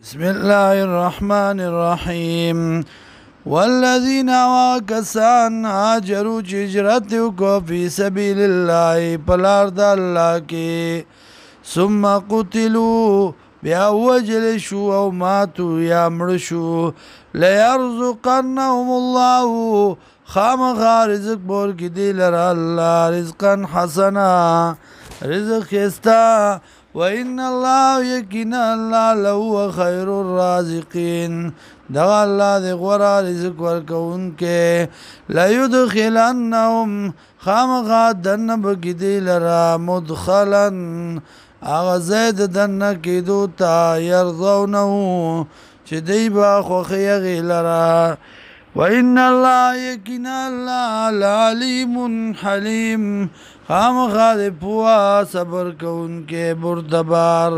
بسم الله الرحمن الرحيم والذين وكسان هاجروا هجرتوا في سبيل الله پلار د الله کی ثم قتلوا بیا وجل شو او ماتوا یا مړ شو ليرزقنهم الله خامخ رزق بور کی دی لرا الله رزقا حسنا رزق خستا وإن الله يكن الله لهو خير الرازقين دغ الله دي غورا رزق ورکون کے لا يدخلنهم خامخا دن بگدی لرا مدخلا اغزید دن کدو تا يرضونه چه دی با خوخی غیلرا وإن الله يكن الله العليم حليم خامخا دی پوا صبر کون کے بردبار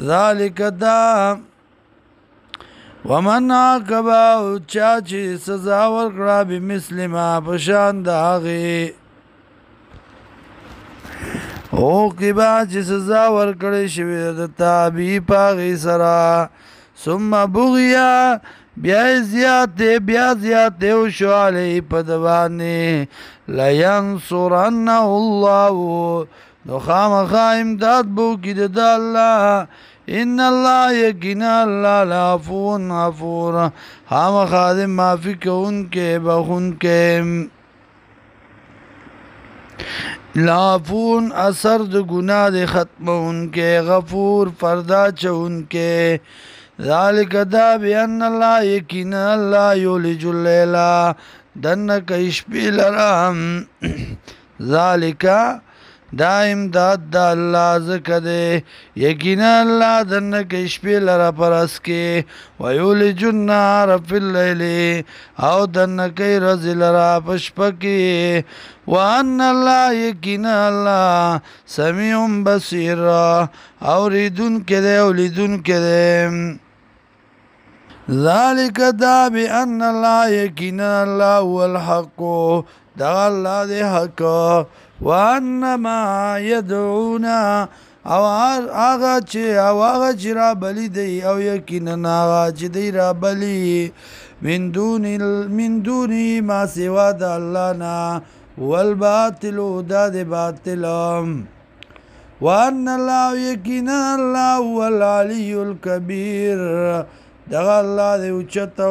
ذالک دا ومن عاقبا چاچی سزا ورکڑا بمثل ما پشان دا آغی عوقبا چی سزا ورکڑی شوی دتا بی پاغی سرا ثم بغیا بیا زیادت وشو علی پدوانی لینصرنه الله نو خامخا امداد بو کی دا الله ان الله یقین الله لعفو غفور خامخا دی معافی کون کے بخون کے لعفون اثر د گناہ دی ختم ان کے غفور پردہ چون کے ذالک دا بیان اللہ یقین اللہ یولج اللیلہ دن کش پی لرام ذالک دا امداد دا اللہ زکدے یقین اللہ دن کش پی لرا پرس کے ویولج النار فی اللیل او دن کی رزی لرا پشپکی وان اللہ یقین اللہ سمیع بصیر او ریدن کدے اولیدن کدے ذالک دا بان اللہ یقین اللہ هو الحق دا اللہ دے حق وانما یدعونا او آغا چی را بلی دی او یقینا آغا چی دی را بلی من دونی ما سوا دا اللہ نا والباطل دا دی باطل وان اللہ یقینا اللہ هو العلی الکبیر دغا اللہ دی اچتا